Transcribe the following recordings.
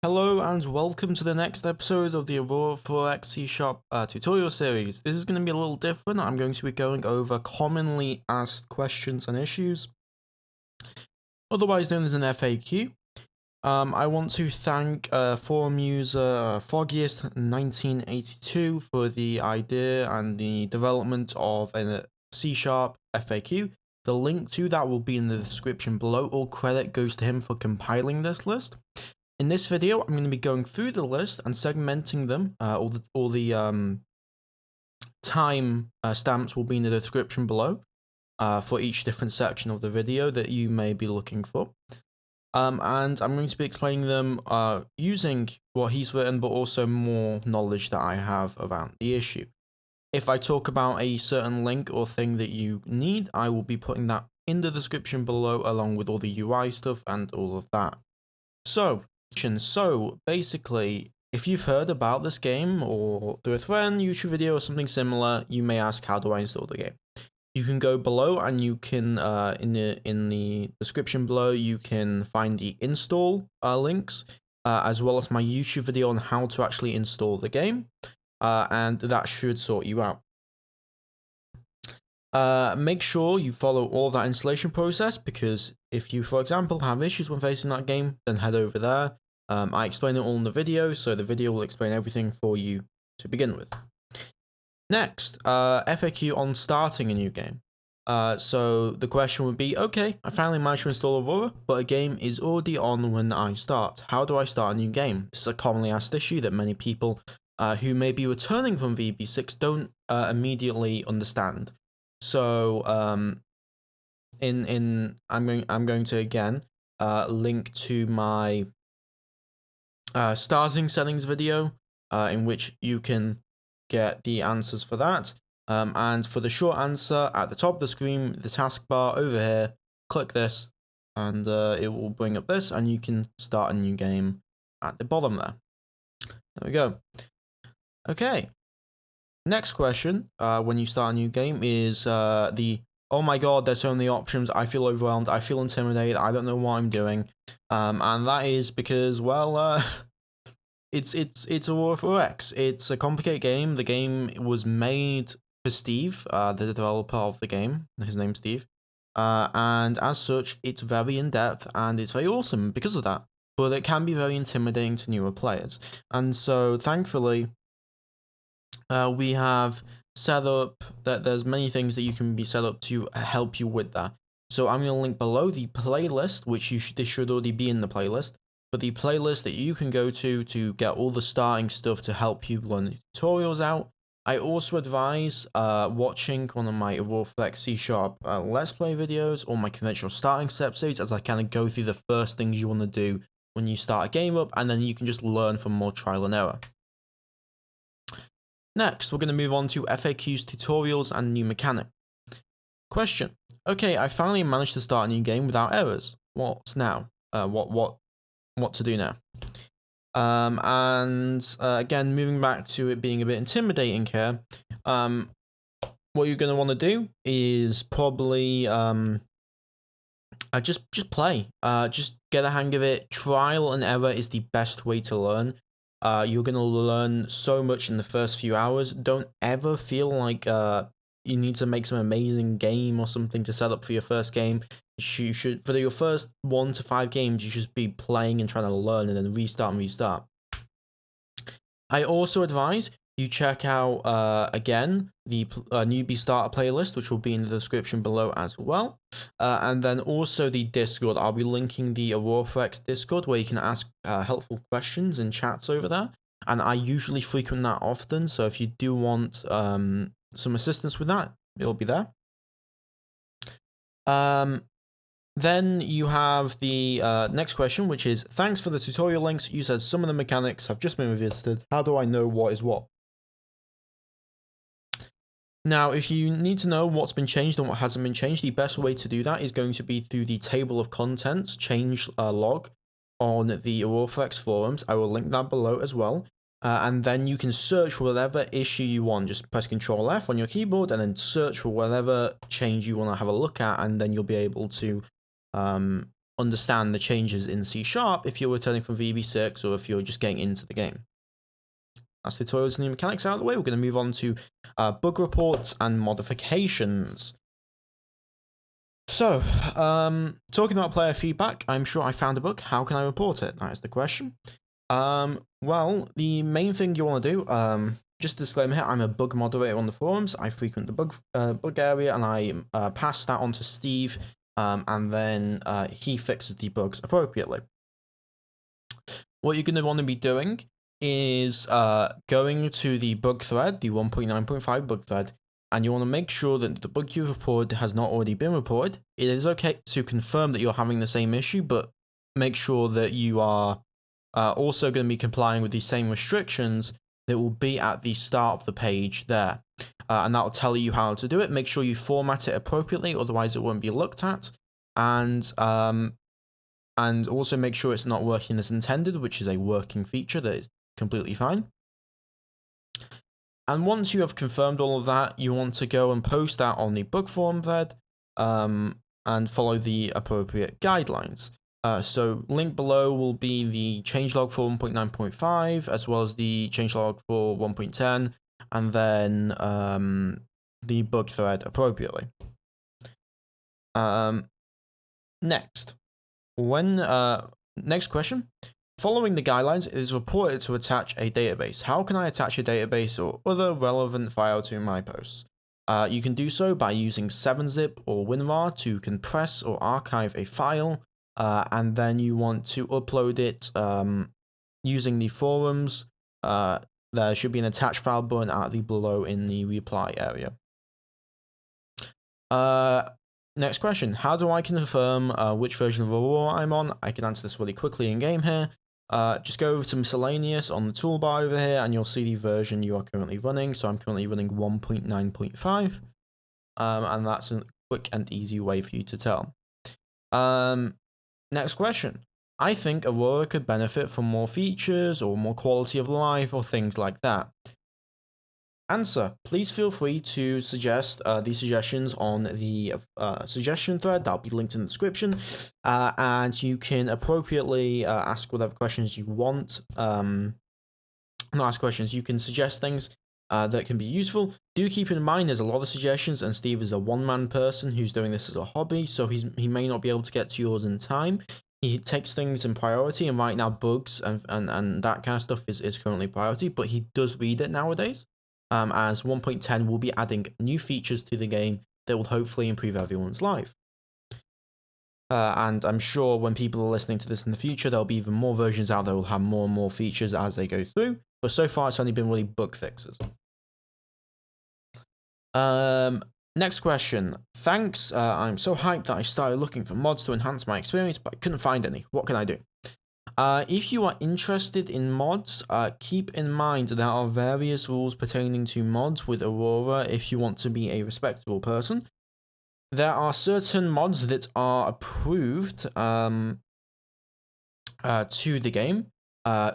Hello and welcome to the next episode of the Aurora 4X C# tutorial series. This is going to be a little different. I'm going to be going over commonly asked questions and issues, otherwise known as an FAQ. I want to thank forum user froggiest 1982 for the idea and the development of a C# FAQ. The link to that will be in the description below. All credit goes to him for compiling this list. In this video, I'm going to be going through the list and segmenting them. All the time stamps will be in the description below for each different section of the video that you may be looking for. And I'm going to be explaining them using what he's written, but also more knowledge that I have around the issue. If I talk about a certain link or thing that you need, I will be putting that in the description below, along with all the UI stuff and all of that. So basically, if you've heard about this game or through a friend, YouTube video or something similar, you may ask, how do I install the game? You can go below and you can, in the description below, you can find the install links, as well as my YouTube video on how to actually install the game, and that should sort you out. Make sure you follow all that installation process, because if you, for example, have issues when facing that game, then head over there. I explain it all in the video, so the video will explain everything for you to begin with. Next, FAQ on starting a new game. So the question would be, okay, I finally managed to install Aurora, but a game is already on when I start. How do I start a new game? This is a commonly asked issue that many people who may be returning from VB6 don't immediately understand. So I'm going to again link to my starting settings video, in which you can get the answers for that. And for the short answer, at the top of the screen, the taskbar over here, click this, and it will bring up this, and you can start a new game at the bottom there. There we go. Okay. Next question, when you start a new game, is oh my god, there's so many options, I feel overwhelmed, I feel intimidated, I don't know what I'm doing. And that is because, well, it's Aurora 4X. It's a complicated game. The game was made for Steve, the developer of the game. His name's Steve. And as such, it's very in-depth and it's very awesome because of that. But it can be very intimidating to newer players. And so, thankfully, we have set up that there's many things that you can be set up to help you with that. So I'm going to link below the playlist, which this should already be in the playlist, but the playlist that you can go to get all the starting stuff to help you learn the tutorials out. I also advise watching one of my Aurora 4X C# Let's Play videos or my conventional starting steps, as I kind of go through the first things you want to do when you start a game up, and then you can just learn from more trial and error. Next, we're going to move on to FAQs, tutorials, and new mechanic. Question. Okay, I finally managed to start a new game without errors. What's now? What to do now? Again, moving back to it being a bit intimidating here, what you're going to want to do is probably just play. Just get a hang of it. Trial and error is the best way to learn. You're going to learn so much in the first few hours. Don't ever feel like you need to make some amazing game or something to set up for your first game. You should, for your first 1 to 5 games, you should be playing and trying to learn, and then restart. I also advise you check out, again, the newbie starter playlist, which will be in the description below as well. And then also the Discord. I'll be linking the Aurora 4X Discord, where you can ask helpful questions and chats over there. And I usually frequent that often, so if you do want some assistance with that, it'll be there. Then you have the next question, which is, thanks for the tutorial links. You said some of the mechanics have just been revisited. How do I know what is what? Now, if you need to know what's been changed and what hasn't been changed, the best way to do that is going to be through the table of contents change log on the Aurora 4X forums. I will link that below as well. And then you can search for whatever issue you want. Just press Ctrl F on your keyboard and then search for whatever change you want to have a look at, and then you'll be able to understand the changes in C# if you're returning from VB6 or if you're just getting into the game. That's the tutorials and new mechanics out of the way. We're going to move on to bug reports and modifications. So, talking about player feedback, I'm sure I found a bug. How can I report it? That is the question. Well, the main thing you want to do, just a disclaimer here, I'm a bug moderator on the forums. I frequent the bug area, and I pass that on to Steve, and then he fixes the bugs appropriately. What you're going to want to be doing is going to the bug thread, the 1.9.5 bug thread, and you want to make sure that the bug you've reported has not already been reported. It is okay to confirm that you're having the same issue, but make sure that you are also going to be complying with the same restrictions that will be at the start of the page there. And that will tell you how to do it. Make sure you format it appropriately, otherwise it won't be looked at. And also make sure it's not working as intended, which is a working feature that is completely fine. And once you have confirmed all of that, you want to go and post that on the bug forum thread and follow the appropriate guidelines. So link below will be the changelog for 1.9.5 as well as the changelog for 1.10, and then the bug thread appropriately. Next question. Following the guidelines, it is reported to attach a database. How can I attach a database or other relevant file to my posts? You can do so by using 7-zip or WinRAR to compress or archive a file, and then you want to upload it using the forums. There should be an attach file button at the below in the reply area. Next question. How do I confirm which version of Aurora I'm on? I can answer this really quickly in game here. Just go over to miscellaneous on the toolbar over here and you'll see the version you are currently running. So I'm currently running 1.9.5, and that's a quick and easy way for you to tell. Next question. I think Aurora could benefit from more features or more quality of life or things like that. Answer. Please feel free to suggest these suggestions on the suggestion thread. That'll be linked in the description. And you can appropriately ask whatever questions you want. Not ask questions, you can suggest things that can be useful. Do keep in mind there's a lot of suggestions, and Steve is a one-man person who's doing this as a hobby, so he may not be able to get to yours in time. He takes things in priority, and right now bugs and that kind of stuff is currently priority, but he does read it nowadays. As 1.10 will be adding new features to the game that will hopefully improve everyone's life. And I'm sure when people are listening to this in the future, there'll be even more versions out that will have more and more features as they go through, but so far it's only been really bug fixes. Next question. Thanks, I'm so hyped that I started looking for mods to enhance my experience, but I couldn't find any. What can I do? If you are interested in mods, keep in mind there are various rules pertaining to mods with Aurora if you want to be a respectable person. There are certain mods that are approved to the game,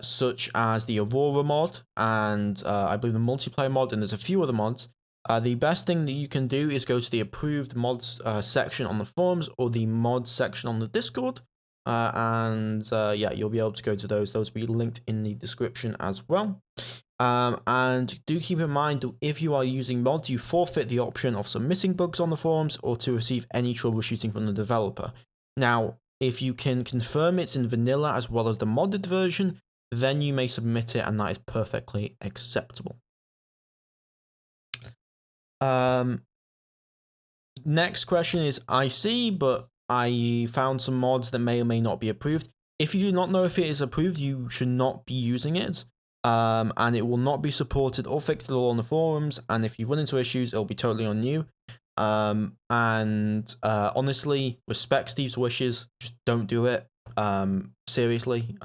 such as the Aurora mod and I believe the multiplayer mod, and there's a few other mods. The best thing that you can do is go to the approved mods section on the forums or the mods section on the Discord. Yeah, you'll be able to go to those. Those will be linked in the description as well. And do keep in mind that if you are using mods, you forfeit the option of submitting bugs on the forums or to receive any troubleshooting from the developer. Now, if you can confirm it's in vanilla as well as the modded version, then you may submit it, and that is perfectly acceptable. Next question is, I see, but I found some mods that may or may not be approved. If you do not know if it is approved, you should not be using it. And it will not be supported or fixed at all on the forums. And if you run into issues, it'll be totally on you. Honestly, respect Steve's wishes. Just don't do it. Seriously.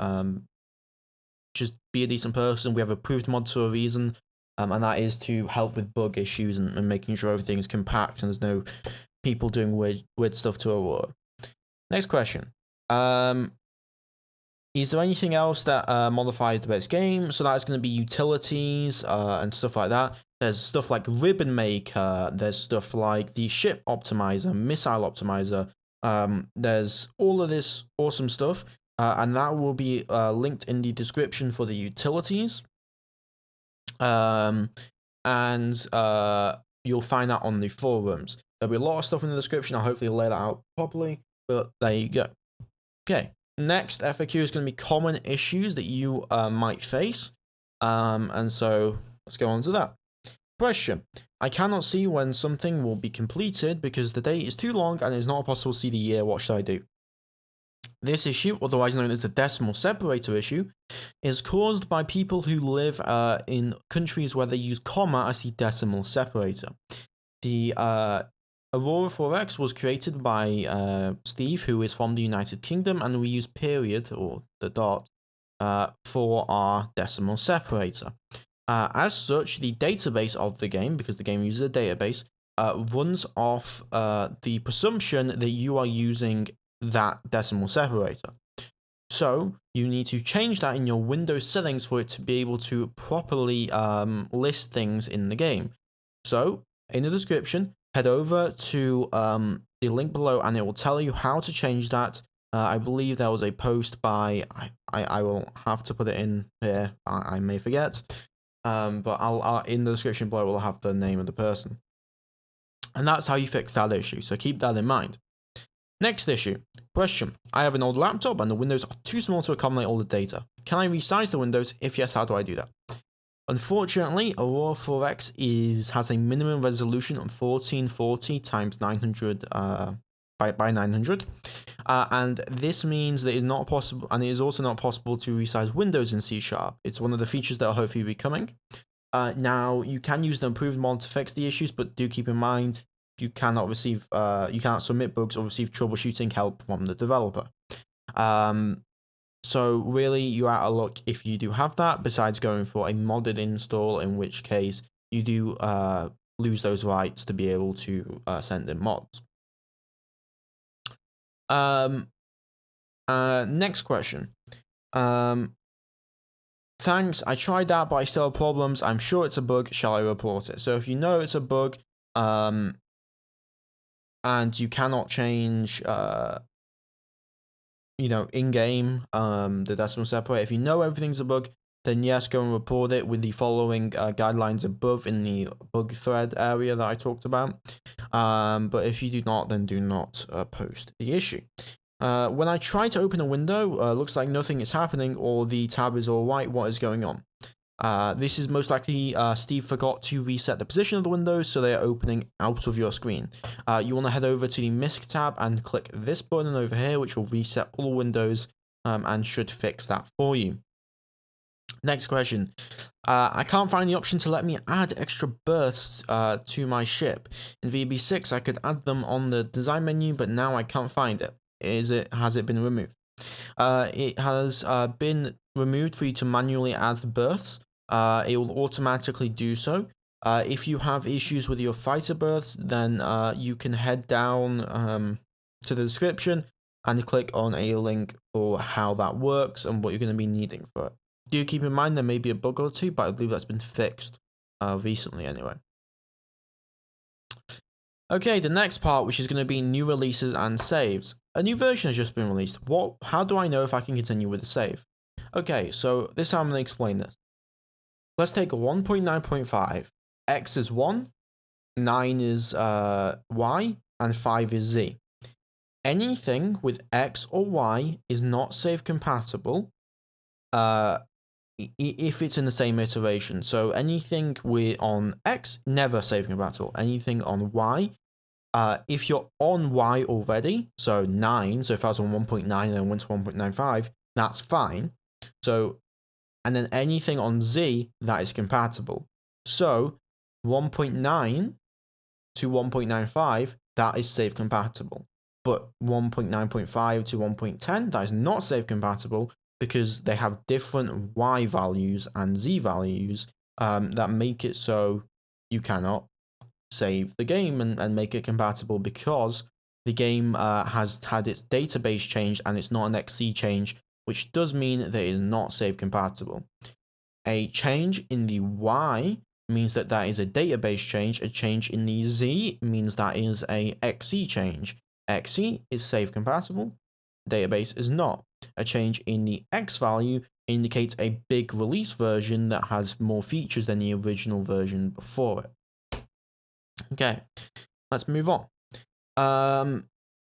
Just be a decent person. We have approved mods for a reason. And that is to help with bug issues and making sure everything is compact and there's no people doing weird stuff to Aurora. Next question. Is there anything else that modifies the base game? So that's going to be utilities and stuff like that. There's stuff like Ribbon Maker. There's stuff like the Ship Optimizer, Missile Optimizer, There's all of this awesome stuff, and that will be linked in the description for the utilities. And you'll find that on the forums. There'll be a lot of stuff in the description. I'll hopefully lay that out properly, but there you go. Okay, next FAQ is going to be common issues that you might face. And so let's go on to that. Question: I cannot see when something will be completed because the date is too long and it is not possible to see the year. What should I do? This issue, otherwise known as the decimal separator issue, is caused by people who live in countries where they use comma as the decimal separator. The Aurora 4X was created by Steve, who is from the United Kingdom, and we use period, or the dot, for our decimal separator. As such, the database of the game, because the game uses a database, runs off the presumption that you are using that decimal separator. So you need to change that in your Windows settings for it to be able to properly list things in the game. So in the description, head over to the link below and it will tell you how to change that. I believe there was a post by, I will have to put it in here, I may forget, but I'll in the description below we'll have the name of the person. And that's how you fix that issue, so keep that in mind. Next issue. Question: I have an old laptop and the windows are too small to accommodate all the data. Can I resize the windows? If yes, how do I do that? Unfortunately, Aurora 4X has a minimum resolution of 1440 times 900 by 900, and this means that it is not possible, and it is also not possible to resize windows in C#. It's one of the features that will hopefully be coming. Now you can use the improved mod to fix the issues, but do keep in mind you cannot submit bugs or receive troubleshooting help from the developer. So really, you're out of luck if you do have that, besides going for a modded install, in which case you do lose those rights to be able to send in mods. Next question. Thanks, I tried that, but I still have problems. I'm sure it's a bug. Shall I report it? So if you know it's a bug, and you cannot change, in-game, the decimal separator. If you know everything's a bug, then yes, go and report it with the following guidelines above in the bug thread area that I talked about. But if you do not, then do not post the issue. When I try to open a window, looks like nothing is happening, or the tab is all white. What is going on? This is most likely Steve forgot to reset the position of the windows, so they are opening out of your screen. You want to head over to the MISC tab and click this button over here, which will reset all windows and should fix that for you. Next question. I can't find the option to let me add extra berths to my ship. In VB6, I could add them on the design menu, but now I can't find it. Has it been removed? It has been removed for you to manually add berths. It will automatically do so. If you have issues with your fighter berths, then you can head down to the description and click on a link for how that works and what you're going to be needing for it. Do keep in mind there may be a bug or two, but I believe that's been fixed recently anyway. Okay, the next part, which is going to be new releases and saves. A new version has just been released. How do I know if I can continue with the save? Okay, so this time I'm going to explain this. Let's take 1.9.5. X is 1, 9 is Y, and 5 is Z. Anything with X or Y is not save compatible if it's in the same iteration. So anything on X, never save compatible. Anything on Y, if you're on Y already, so 9, so if I was on 1.9 and then went to 1.95, that's fine. So, and then anything on Z, that is compatible. So 1.9 to 1.95, that is save compatible. But 1.9.5 to 1.10, that is not save compatible because they have different Y values and Z values that make it so you cannot save the game and make it compatible, because the game has had its database changed and it's not an XC change, which does mean that it is not save compatible. A change in the Y means that is a database change. A change in the Z means that is a XC change. XE is save compatible, database is not. A change in the X value indicates a big release version that has more features than the original version before it. Okay, let's move on.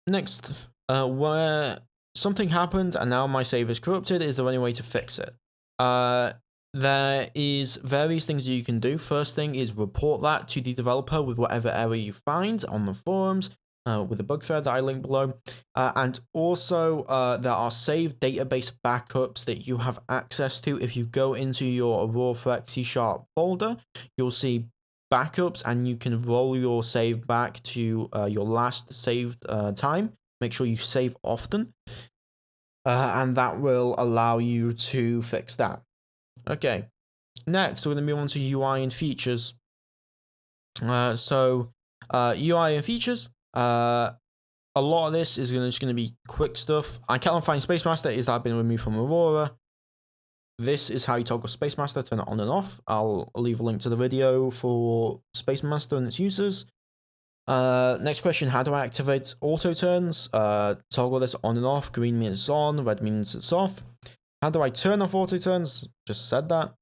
Next, where something happened and now my save is corrupted, is there any way to fix it? There is various things that you can do. First thing is report that to the developer with whatever error you find on the forums, with the bug thread that I link below. And also, there are saved database backups that you have access to. If you go into your Aurora for C# folder, you'll see backups, and you can roll your save back to your last saved time. Make sure you save often, and that will allow you to fix that. Okay, next we're going to move on to UI and features. UI and features. A lot of this is just going to be quick stuff. I cannot find Space Master. Is that been removed from Aurora? This is how you toggle Space Master, turn it on and off. I'll leave a link to the video for Space Master and its users. Next question, how do I activate auto turns? Toggle this on and off. Green means it's on, red means it's off. How do I turn off auto turns? Just said that.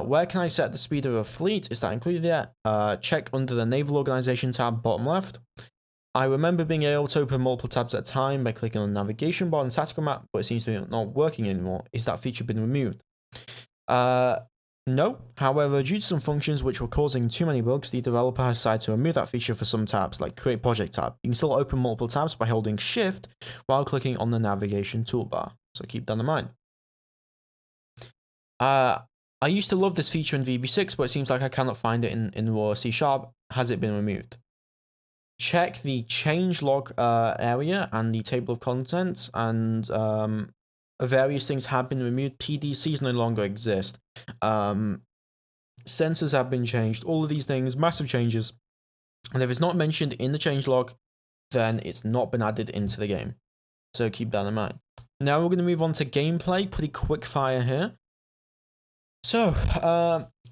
Where can I set the speed of a fleet? Is that included yet? Check under the Naval Organization tab, bottom left. I remember being able to open multiple tabs at a time by clicking on the navigation bar and tactical map, but it seems to be not working anymore. Is that feature been removed? No. However, due to some functions which were causing too many bugs, the developer has decided to remove that feature for some tabs, like Create Project tab. You can still open multiple tabs by holding Shift while clicking on the navigation toolbar, so keep that in mind. I used to love this feature in VB6, but it seems like I cannot find it in Aurora C#. Has it been removed? Check the changelog area and the table of contents, and various things have been removed. PDCs no longer exist. Sensors have been changed. All of these things, massive changes. And if it's not mentioned in the changelog, then it's not been added into the game. So keep that in mind. Now we're going to move on to gameplay. Pretty quick fire here. So,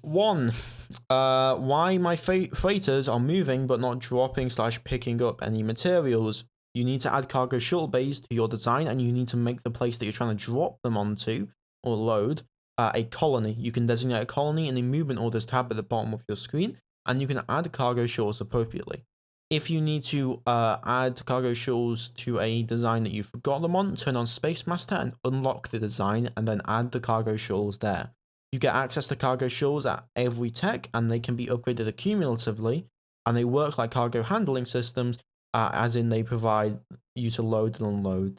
why my freighters are moving but not dropping / picking up any materials. You need to add cargo shuttle bays to your design, and you need to make the place that you're trying to drop them onto or load a colony. You can designate a colony in the movement orders tab at the bottom of your screen, and you can add cargo shuttles appropriately. If you need to add cargo shuttles to a design that you forgot them on, turn on Space Master and unlock the design, and then add the cargo shuttles there. You get access to cargo shuttles at every tech, and they can be upgraded accumulatively, and they work like cargo handling systems, as in they provide you to load and unload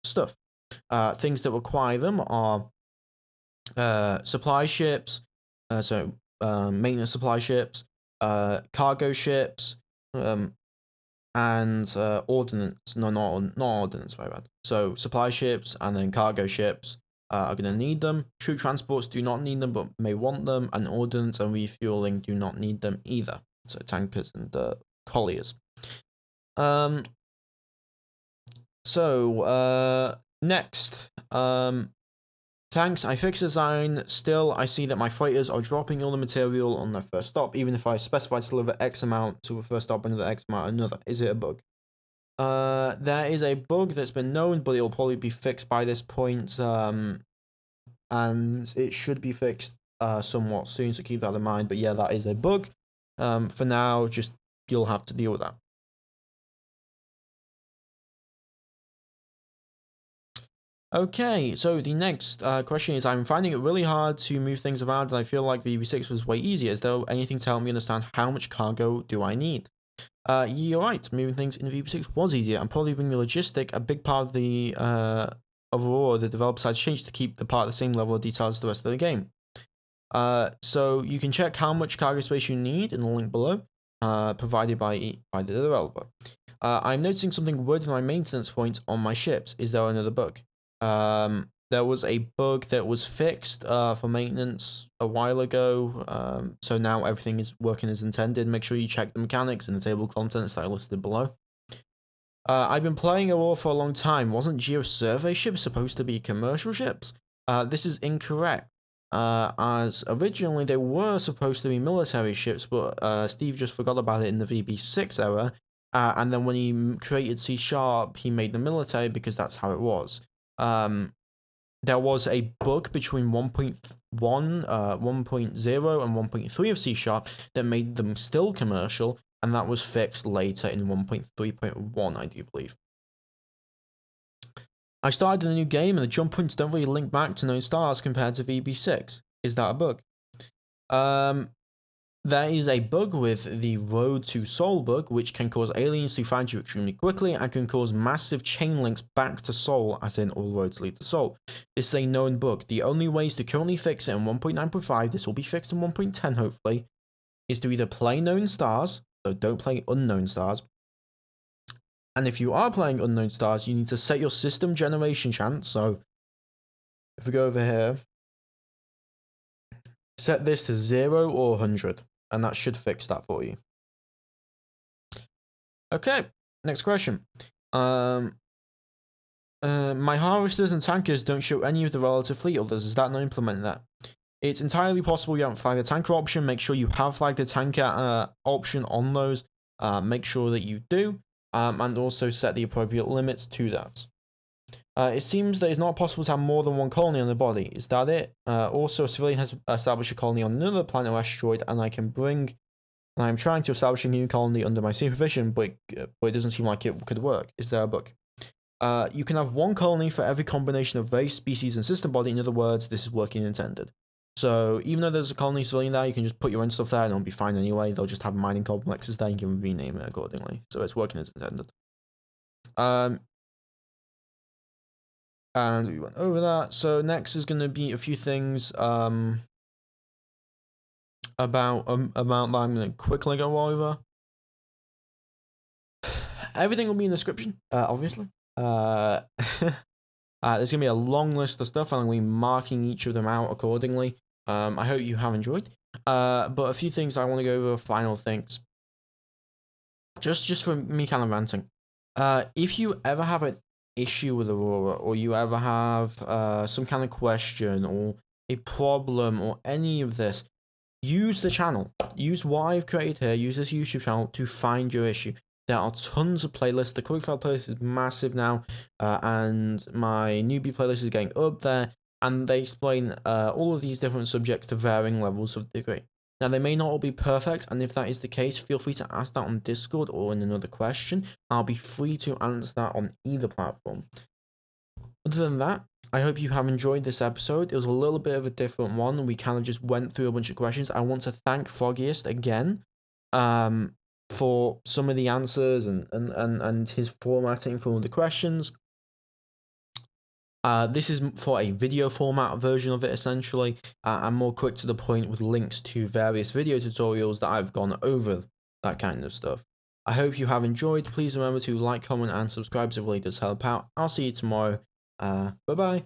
stuff. Things that require them are supply ships, maintenance supply ships, cargo ships, and ordnance. No, not ordnance, very bad. So supply ships and then cargo ships are going to need them. Troop transports do not need them but may want them, and ordnance and refueling do not need them either. So tankers and colliers. Next. Thanks, I fixed design. Still, I see that my freighters are dropping all the material on their first stop, even if I specify to deliver X amount to a first stop, another X amount, another. Is it a bug? There is a bug that's been known, but it'll probably be fixed by this point, and it should be fixed somewhat soon, so keep that in mind. But yeah, that is a bug. For now, just you'll have to deal with that. Okay, so the next question is, I'm finding it really hard to move things around, and I feel like VB6 was way easier. Is there anything to help me understand how much cargo do I need? You're right, moving things in VB6 was easier, and probably being the logistic, a big part of the overall, the developer side changed to keep the part at the same level of detail as the rest of the game. So you can check how much cargo space you need in the link below, provided by the developer. I'm noticing something weird in my maintenance point on my ships. Is there another bug? There was a bug that was fixed for maintenance a while ago, so now everything is working as intended. Make sure you check the mechanics in the table of contents that I listed below. I've been playing Aurora for a long time. Wasn't Geo-survey ships supposed to be commercial ships? This is incorrect, as originally they were supposed to be military ships, but Steve just forgot about it in the VB6 era, And then when he created C#, he made the military because that's how it was. There was a bug between 1.1, 1.0, and 1.3 of C# that made them still commercial, and that was fixed later in 1.3.1, I do believe. I started a new game, and the jump points don't really link back to known stars compared to VB6. Is that a bug? There is a bug with the Road to Sol bug, which can cause aliens to find you extremely quickly and can cause massive chain links back to Sol, as in all roads lead to Sol. This is a known bug. The only ways to currently fix it in 1.9.5, this will be fixed in 1.10 hopefully, is to either play known stars, so don't play unknown stars. And if you are playing unknown stars, you need to set your system generation chance. So if we go over here, set this to 0 or 100. And that should fix that for you. Okay, next question. My harvesters and tankers don't show any of the relative fleet orders. Is that not implementing that? It's entirely possible you haven't flagged the tanker option. Make sure you have flagged the tanker option on those. Make sure that you do. And also set the appropriate limits to that. It seems that it's not possible to have more than one colony on the body. Is that it? Also, a civilian has established a colony on another planet or asteroid, and I'm trying to establish a new colony under my supervision, but it doesn't seem like it could work. Is there a bug? You can have one colony for every combination of race, species, and system body. In other words, this is working intended. So even though there's a colony civilian there, you can just put your own stuff there and it'll be fine anyway. They'll just have mining complexes there, you can rename it accordingly. So it's working as intended. And we went over that. So next is going to be a few things about that I'm going to quickly go over. Everything will be in the description, obviously. There's going to be a long list of stuff, and I'm going to be marking each of them out accordingly. I hope you have enjoyed. But a few things I want to go over, final things. Just for me kind of ranting. If you ever have an issue with Aurora, or you ever have some kind of question or a problem or any of this, use the channel. Use what I've created here. Use this YouTube channel to find your issue. There are tons of playlists. The Quickfire playlist is massive now, and my newbie playlist is getting up there, and they explain all of these different subjects to varying levels of degree. Now, they may not all be perfect, and if that is the case, feel free to ask that on Discord or in another question. I'll be free to answer that on either platform. Other than that, I hope you have enjoyed this episode. It was a little bit of a different one. We kind of just went through a bunch of questions. I want to thank Froggiest again for some of the answers and his formatting for all the questions. This is for a video format version of it, essentially, and more quick to the point with links to various video tutorials that I've gone over that kind of stuff. I hope you have enjoyed. Please remember to like, comment, and subscribe, it really does help out. I'll see you tomorrow. Bye-bye.